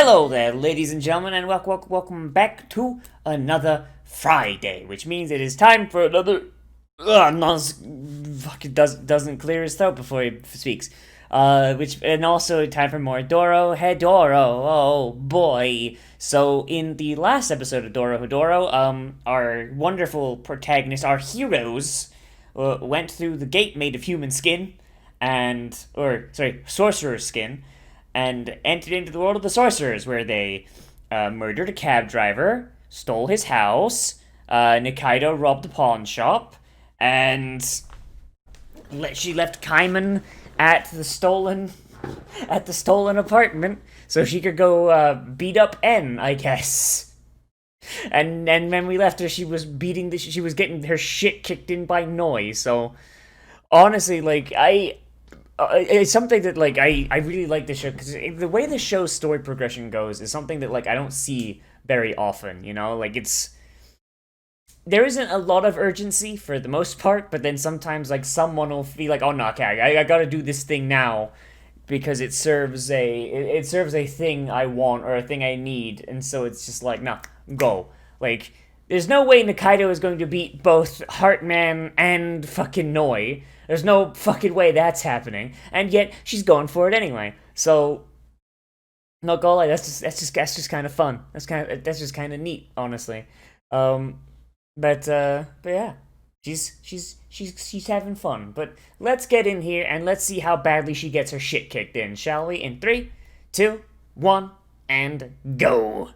Hello there, ladies and gentlemen, and welcome back to another Friday, which means it is time for another. Nozz fucking doesn't clear his throat before he speaks. And also time for more Dorohedoro. Oh boy! So in the last episode of Dorohedoro, our wonderful protagonists, our heroes, went through the gate made of human skin, sorcerer's skin, and entered into the world of the sorcerers, where they murdered a cab driver, stole his house, Nikaido robbed a pawn shop, and she left Kaiman at the stolen apartment so she could go beat up N, I guess. And when we left her, she was getting her shit kicked in by Nozz. So honestly, it's something that I really like the show because the way the show's story progression goes is something that I don't see very often. There isn't a lot of urgency for the most part, but then sometimes someone will feel like, oh no, okay, I gotta do this thing now because it serves a thing I want or a thing I need, and so it's just like, nah, go. There's no way Nikaido is going to beat both Heartman and fucking Noi. There's no fucking way that's happening, and yet she's going for it anyway. So, not gonna lie, that's just kind of fun. That's just kind of neat, honestly. Um, but yeah, she's having fun. But let's get in here and let's see how badly she gets her shit kicked in, shall we? In 3, 2, 1, and go.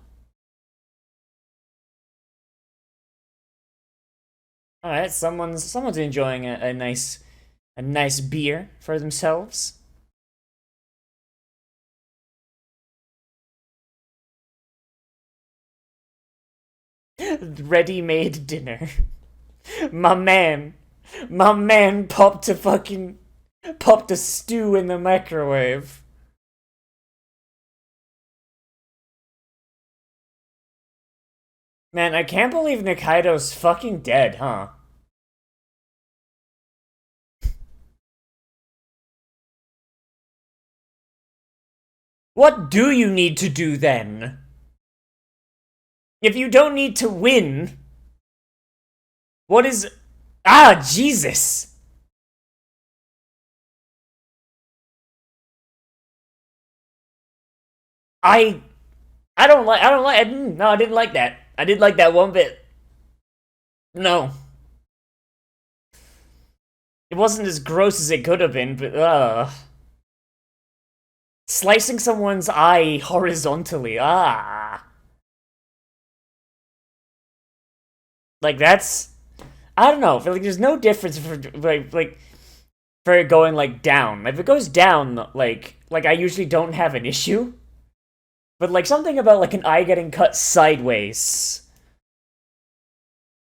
All right, someone's enjoying a nice beer for themselves. Ready-made dinner. My man, my man popped a stew in the microwave. Man, I can't believe Nikaido's fucking dead, huh? What do you need to do then? If you don't need to win, what is. Ah, Jesus! I. No, I didn't like that. I didn't like that one bit. No. It wasn't as gross as it could have been, but, slicing someone's eye horizontally, ah. That's. I don't know. I feel like there's no difference for it going down. If it goes down, I usually don't have an issue. But something about an eye getting cut sideways.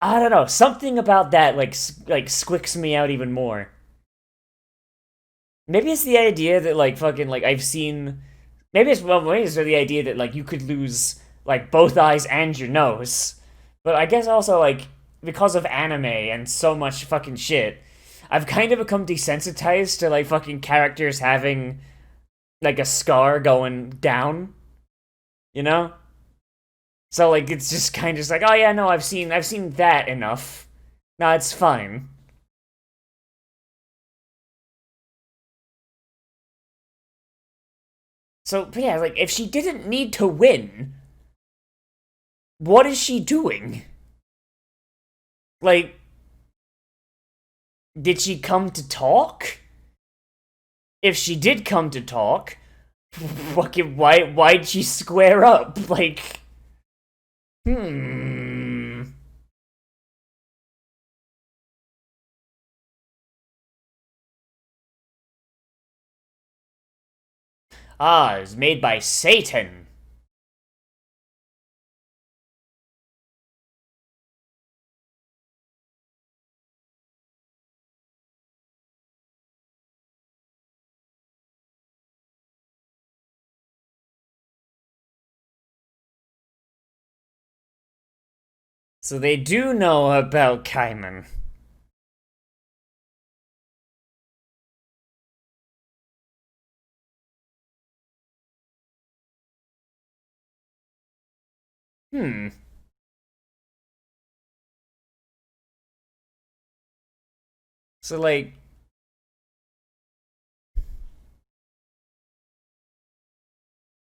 I don't know. Something about that squicks me out even more. Maybe it's the idea that fucking I've seen. Maybe it's the idea that you could lose both eyes and your nose. But I guess also because of anime and so much fucking shit, I've kind of become desensitized to fucking characters having a scar going down, you know? So it's just kind of just oh yeah, no, I've seen that enough. No, it's fine. So but yeah, if she didn't need to win, what is she doing? Like, did she come to talk? If she did come to talk, fucking why'd she square up? Hmm. Ah, it's made by Satan. So they do know about Kaiman. Hmm. So like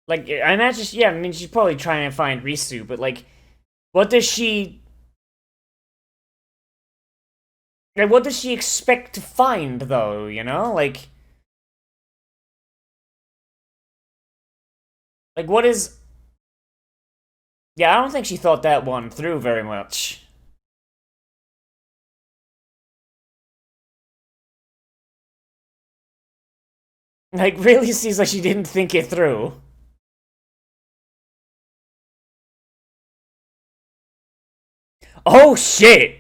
I imagine, yeah, I mean, she's probably trying to find Risu, but what does she, what does she expect to find, though? Like what is? Yeah, I don't think she thought that one through very much. Like, really seems like she didn't think it through. Oh shit!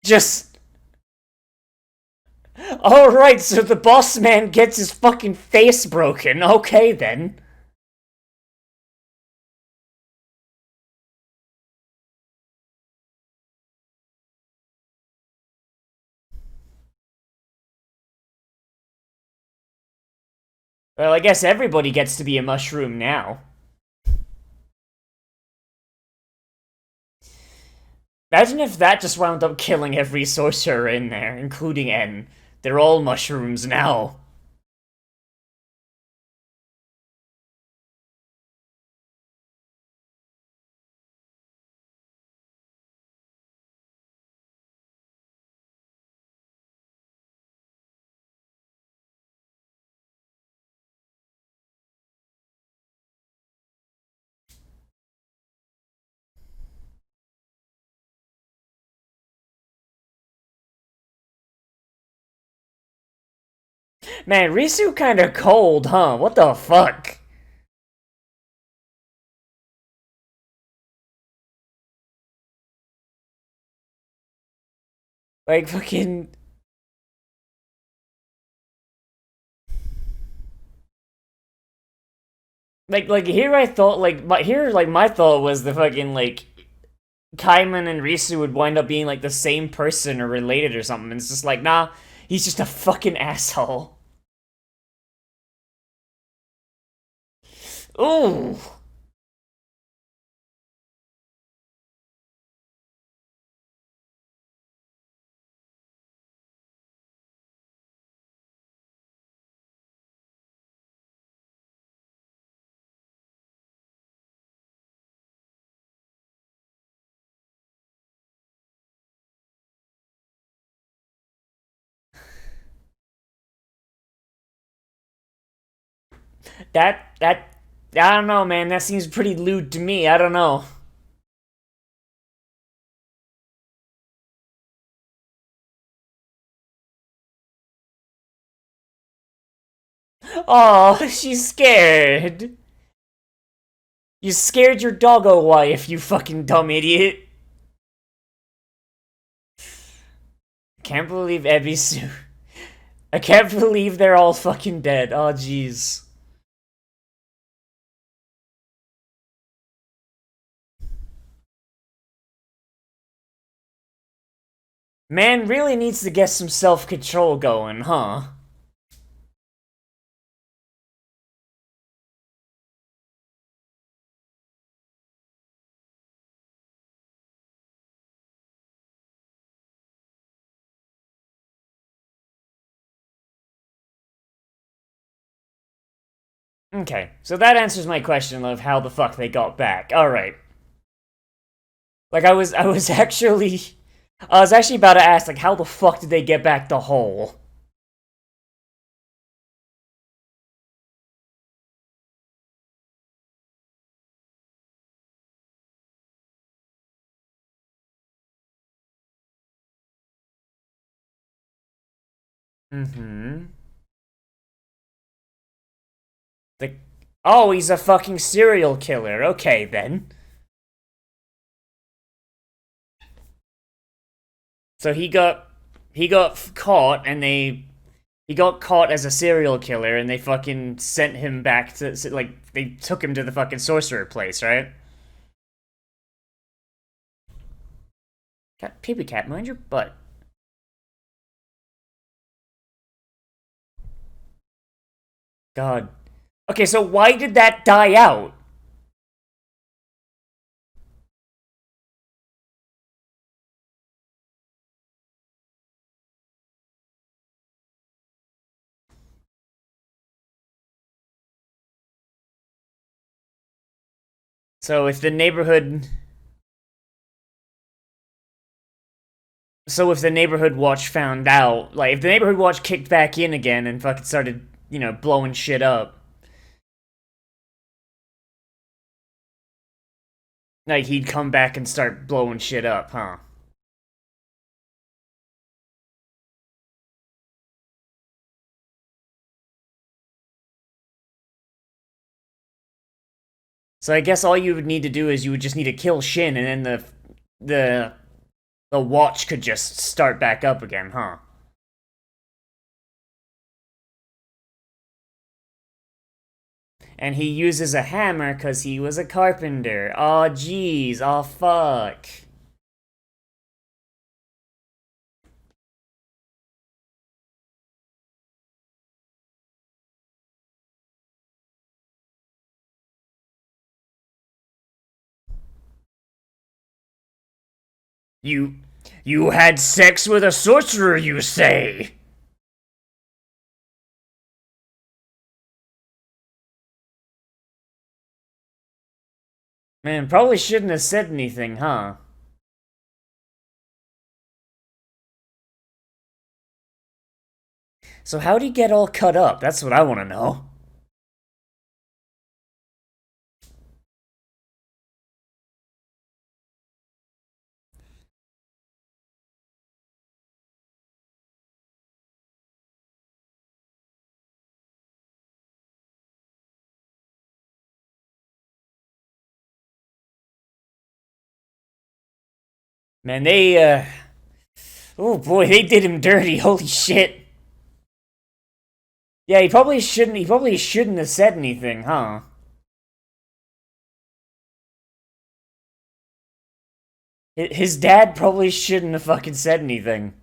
Just. Alright, so the boss man gets his fucking face broken. Okay then. Well, I guess everybody gets to be a mushroom now. Imagine if that just wound up killing every sorcerer in there, including N. They're all mushrooms now. Man, Risu kinda cold, huh? What the fuck? Like, fucking. Like here I thought, my thought was the fucking, Kaiman and Risu would wind up being, the same person or related or something. And it's just like, nah, he's just a fucking asshole. Ooh. That, I don't know, man. That seems pretty lewd to me. I don't know. Oh, she's scared. You scared your doggo wife, you fucking dumb idiot. Can't believe Ebisu. I can't believe they're all fucking dead. Oh, jeez. Man really needs to get some self-control going, huh? Okay, so that answers my question of how the fuck they got back. Alright. I was actually about to ask, how the fuck did they get back the hole? Mm-hmm. The Oh, he's a fucking serial killer. Okay, then. So he got caught and he got caught as a serial killer and they fucking sent him back to they took him to the fucking sorcerer place, right? Cat Pee cat, mind your butt. God. Okay, so why did that die out? So if the neighborhood if the neighborhood watch found out, like if the neighborhood watch kicked back in again and fucking started, blowing shit up, like he'd come back and start blowing shit up, huh? So I guess all you would need to do is you would just need to kill Shin, and then the the watch could just start back up again, huh? And he uses a hammer because he was a carpenter. Aw, jeez. Aw, fuck. You. You had sex with a sorcerer, you say? Man, probably shouldn't have said anything, huh? So how'd he get all cut up? That's what I want to know. Man, oh boy, they did him dirty. Holy shit. Yeah, he probably shouldn't have said anything, huh? His dad probably shouldn't have fucking said anything.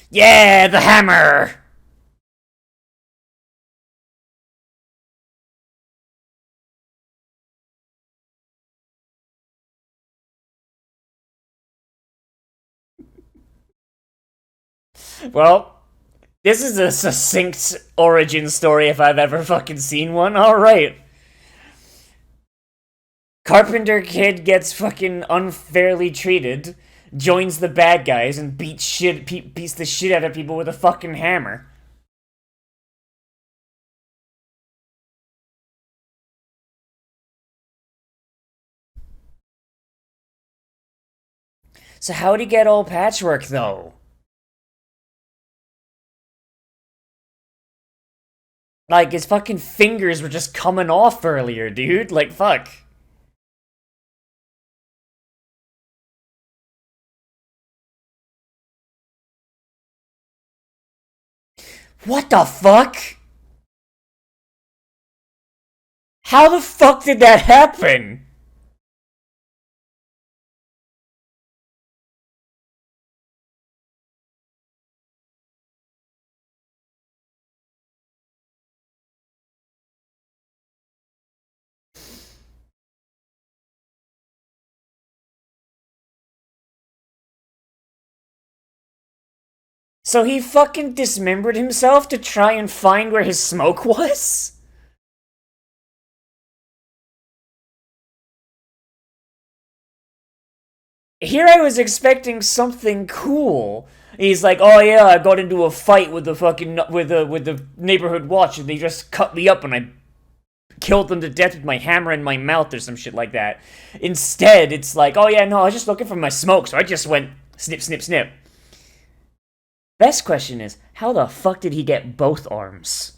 Yeah, the hammer! Well, this is a succinct origin story if I've ever fucking seen one. Alright. Carpenter kid gets fucking unfairly treated, joins the bad guys, and beats the shit out of people with a fucking hammer. So how'd he get all patchwork though? Like his fucking fingers were just coming off earlier, dude. Like fuck. What the fuck? How the fuck did that happen? So he fucking dismembered himself to try and find where his smoke was? Here I was expecting something cool. He's like, "Oh yeah, I got into a fight with the fucking with the neighborhood watch, and they just cut me up, and I killed them to death with my hammer in my mouth or some shit like that." Instead, it's like, "Oh yeah, no, I was just looking for my smoke, so I just went snip, snip, snip." Best question is, how the fuck did he get both arms?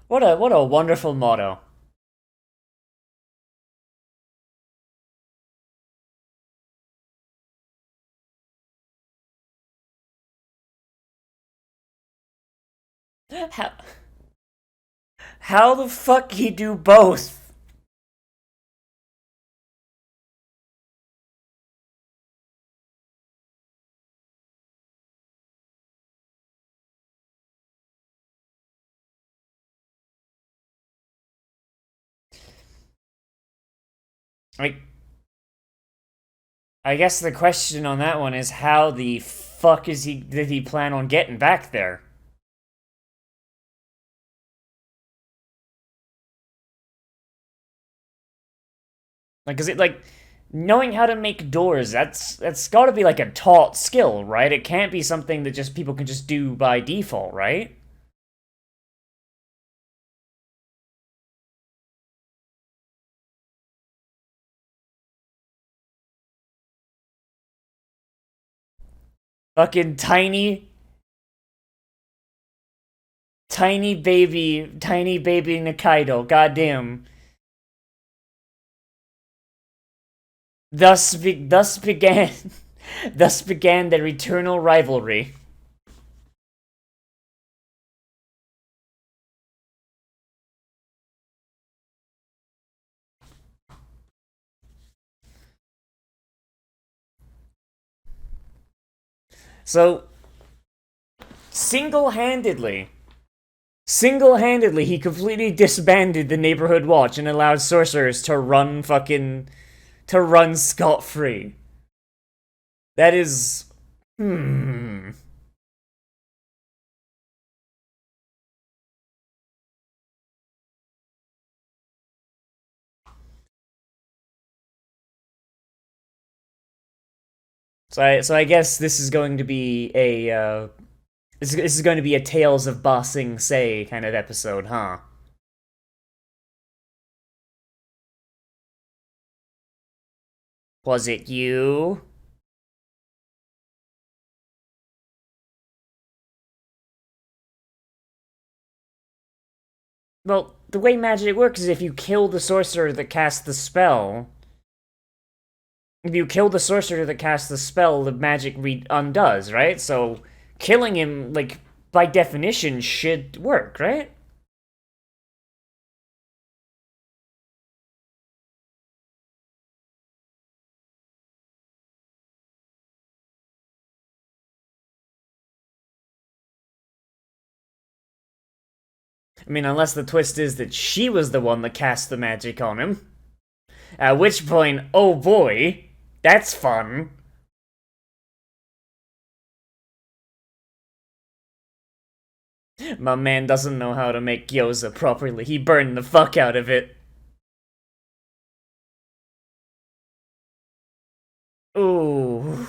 What a wonderful motto. How how the fuck he do both? Like, I guess the question on that one is how the fuck did he plan on getting back there? Like, is it like knowing how to make doors? That's got to be like a taught skill, right? It can't be something that just people can just do by default, right? Fucking tiny baby Nikaido. Goddamn. Thus began, thus began their eternal rivalry. So single-handedly, single-handedly, he completely disbanded the neighborhood watch and allowed sorcerers to run scot-free. That is, hmm. So I guess this is going to be a this is going to be a Tales of Ba Sing Se kind of episode, huh? Was it you? Well, the way magic works is if you kill the sorcerer that casts the spell, if you kill the sorcerer that casts the spell, the magic undoes, right? So killing him, like, by definition, should work, right? I mean, unless the twist is that she was the one that cast the magic on him. At which point, oh boy, that's fun. My man doesn't know how to make gyoza properly. He burned the fuck out of it. Ooh.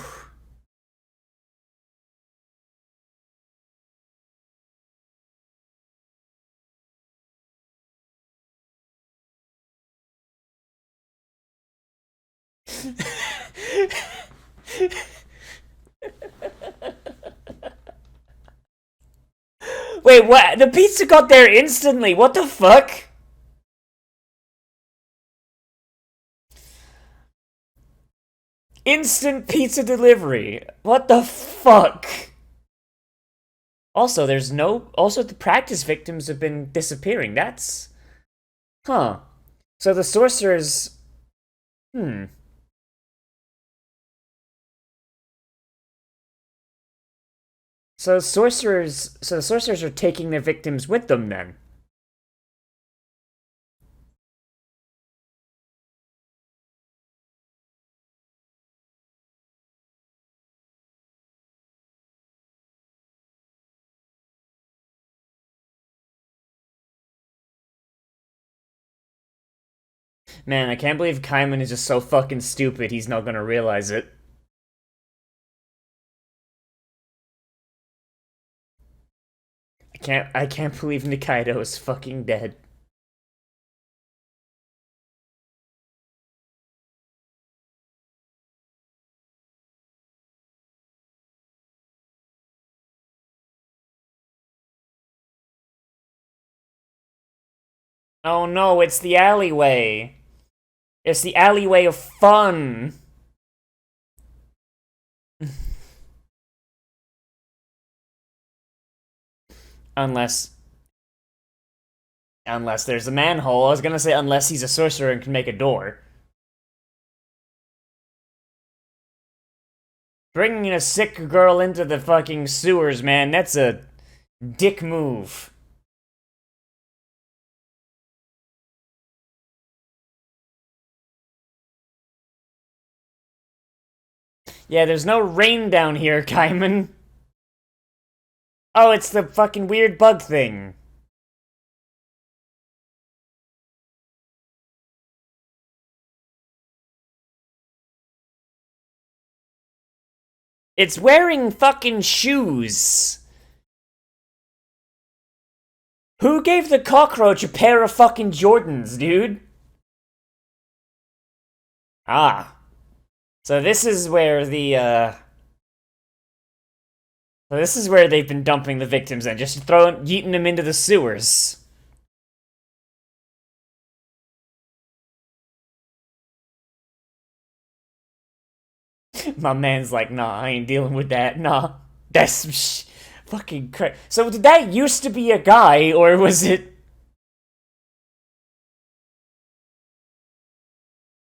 Wait, what? The pizza got there instantly. What the fuck? Instant pizza delivery. What the fuck? Also, there's no. Also, the practice victims have been disappearing. That's. Huh. So the sorcerers. Hmm. So the sorcerers are taking their victims with them then. Man, I can't believe Kaiman is just so fucking stupid he's not gonna realize it. I can't believe Nikaido is fucking dead. Oh no, it's the alleyway. It's the alleyway of fun. Unless unless there's a manhole. I was gonna say unless he's a sorcerer and can make a door. Bringing a sick girl into the fucking sewers, man, that's a dick move. Yeah, there's no rain down here, Kaiman. Oh, it's the fucking weird bug thing. It's wearing fucking shoes. Who gave the cockroach a pair of fucking Jordans, dude? Ah. So this is where so this is where they've been dumping the victims and just yeeting them into the sewers. My man's like, nah, I ain't dealing with that. Nah. That's fucking crazy. So did that used to be a guy, or was it...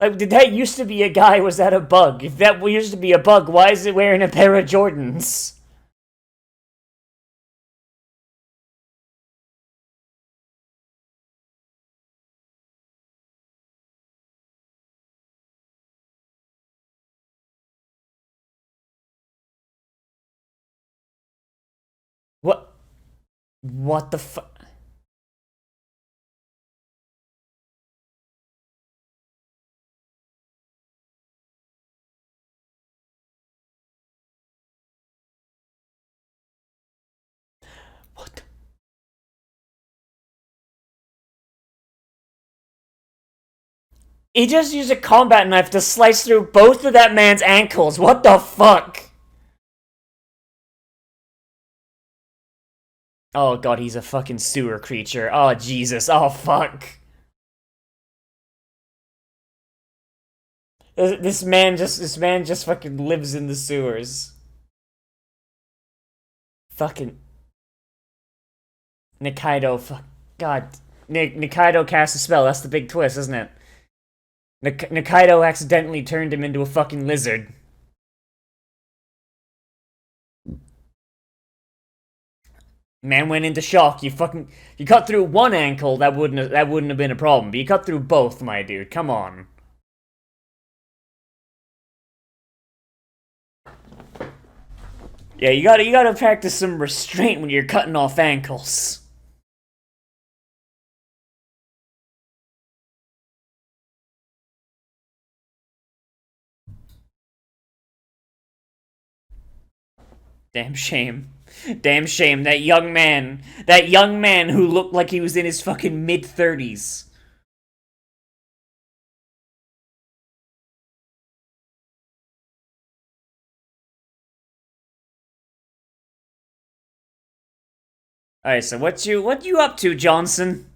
Like, did that used to be a guy, was that a bug? If that used to be a bug, why is it wearing a pair of Jordans? What? What the fuck? What the... He just used a combat knife to slice through both of that man's ankles. What the fuck? Oh god, he's a fucking sewer creature. Oh Jesus. Oh fuck. This man just fucking lives in the sewers. Fucking Nikaido. Fuck. God. Nikaido cast a spell. That's the big twist, isn't it? Nikaido accidentally turned him into a fucking lizard. Man went into shock. You cut through one ankle, that wouldn't have been a problem. But you cut through both, my dude. Come on. Yeah, you gotta practice some restraint when you're cutting off ankles. Damn shame. Damn shame. That young man who looked like he was in his fucking mid-30s. Alright, so what you up to, Johnson?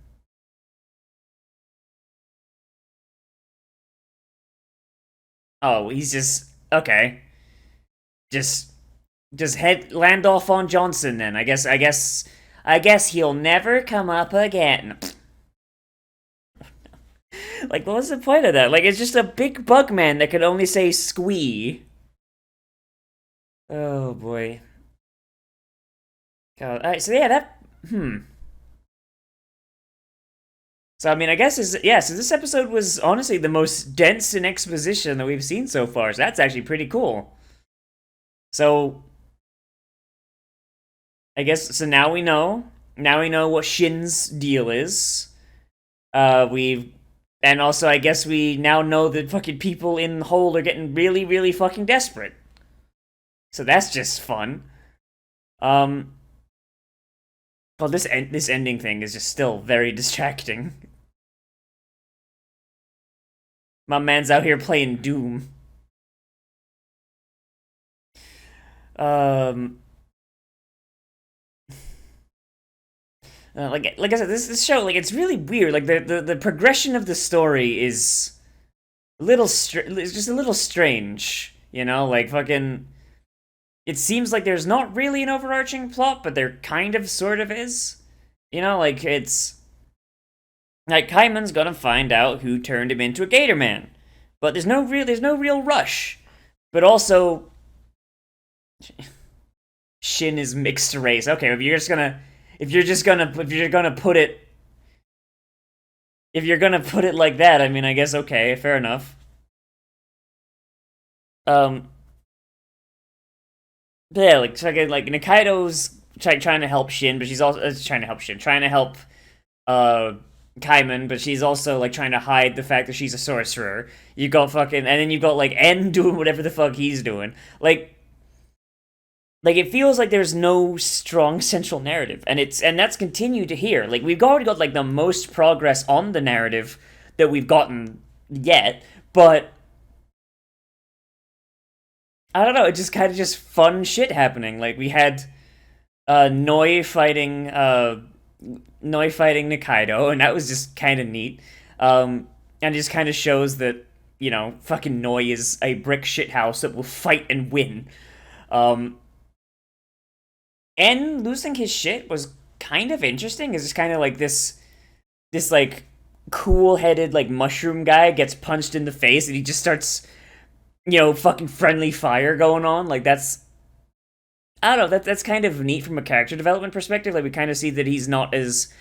Oh, he's just okay. Just land off on Johnson then. I guess he'll never come up again. Like, what was the point of that? Like, it's just a big bug man that can only say squee. Oh boy. God. Alright, so yeah, So I mean, I guess so this episode was honestly the most dense in exposition that we've seen so far. So that's actually pretty cool. So I guess so now we know. Now we know what Shin's deal is. We've and also I guess we now know that fucking people in the hole are getting really, really fucking desperate. So that's just fun. Um well, this ending thing is just still very distracting. My man's out here playing Doom. Um like I said, this show, like, it's really weird. Like the progression of the story is it's just a little strange. You know, like fucking. It seems like there's not really an overarching plot, but there kind of sort of is. You know, like it's like Kaiman's gonna find out who turned him into a Gator Man, but there's no real rush. But also, Shin is mixed race. Okay, if you're gonna put it like that, I mean, I guess okay, fair enough. Um, But yeah, like, so again, like Nikaido's trying to help Shin, but she's also trying to help Shin, trying to help uh Kaiman, but she's also like trying to hide the fact that she's a sorcerer. You got fucking, and then you got like En doing whatever the fuck he's doing. Like it feels like there's no strong central narrative, and that's continued to here. Like we've already got like the most progress on the narrative that we've gotten yet, but I don't know. It just kind of just fun shit happening. Like we had Noi fighting Nikaido, and that was just kind of neat. And it just kind of shows that fucking Noi is a brick shithouse that will fight and win. Um, and losing his shit was kind of interesting. It's just kind of like this like cool-headed like mushroom guy gets punched in the face, and he just starts fucking friendly fire going on. Like I don't know. That's kind of neat from a character development perspective. Like we kind of see that he's not as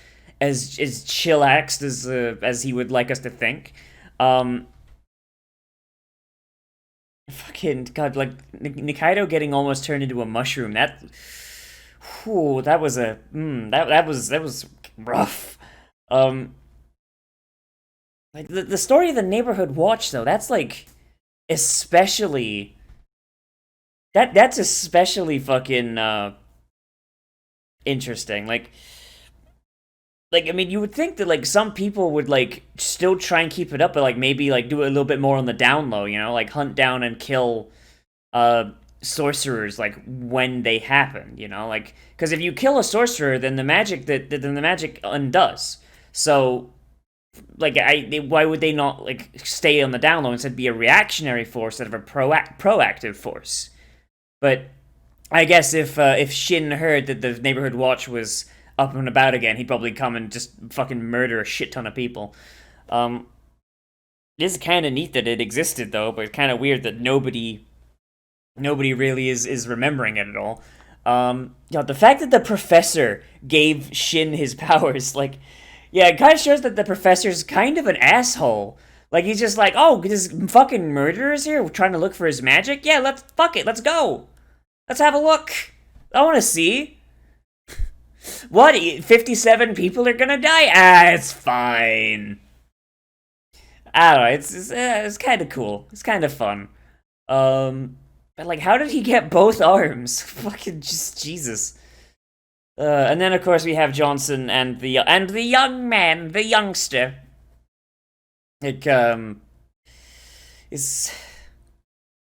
chillaxed as he would like us to think. Um, Fucking god, like Nikaido getting almost turned into a mushroom. That was that was rough. Um, like the story of the neighborhood watch though. That's like especially that's especially fucking interesting. Like I mean, you would think that like some people would like still try and keep it up, but like maybe like do it a little bit more on the down low, like hunt down and kill sorcerers like when they happen, like because if you kill a sorcerer, then the magic then the magic undoes. So like why would they not like stay on the down low instead be a reactionary force instead of a proactive force? But I guess if Shin heard that the neighborhood watch was up and about again, he'd probably come and just fucking murder a shit ton of people. Um, it is kind of neat that it existed though, but kind of weird that nobody really is remembering it at all. The fact that the professor gave Shin his powers, like, yeah, it kind of shows that the professor's kind of an asshole. Like he's just like, oh, this fucking murderer's here trying to look for his magic. Yeah, let's go. Let's have a look. I want to see. What? 57 people are gonna die? Ah, it's fine. I don't know. It's kind of cool. It's kind of fun. But like, how did he get both arms? Fucking just Jesus. And then of course we have Johnson and the young man, the youngster. It is.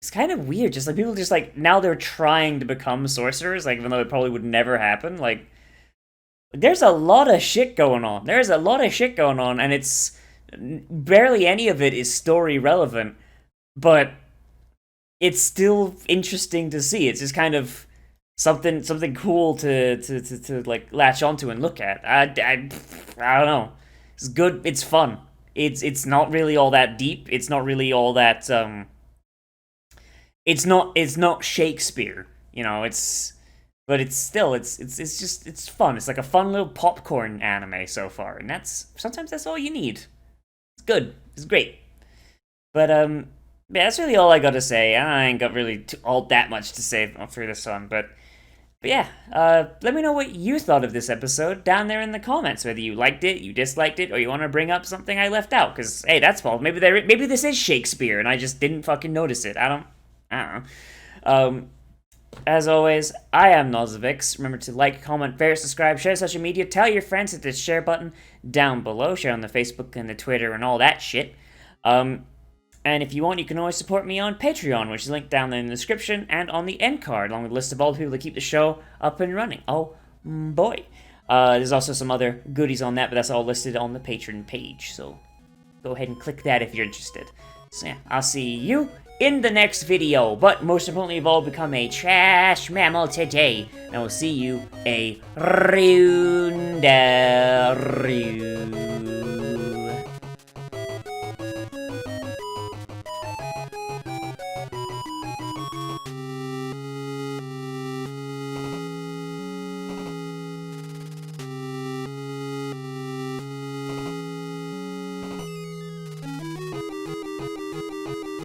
It's kind of weird. Just like people just like now they're trying to become sorcerers, like even though it probably would never happen. Like there's a lot of shit going on. There's a lot of shit going on, and it's barely any of it is story relevant, but it's still interesting to see. It's just kind of something cool to like latch onto and look at. I don't know. It's good. It's fun. It's not really all that deep. It's not really all that It's not Shakespeare. But it's still it's fun. It's like a fun little popcorn anime so far, and sometimes that's all you need. It's good. It's great. But yeah, that's really all I got to say. I ain't got really all that much to say for this one, but yeah, let me know what you thought of this episode down there in the comments. Whether you liked it, you disliked it, or you want to bring up something I left out. Because hey, that's false. Maybe this is Shakespeare, and I just didn't fucking notice it. I don't know. As always, I am Nozz. Remember to like, comment, favorite, subscribe, share social media, tell your friends, hit the share button down below, share on the Facebook and the Twitter and all that shit. And if you want, you can always support me on Patreon, which is linked down there in the description and on the end card, along with a list of all the people that keep the show up and running. Oh boy. There's also some other goodies on that, but that's all listed on the Patreon page, so go ahead and click that if you're interested. So yeah, I'll see you in the next video, but most importantly of all, become a trash mammal today, and I will see you a rune.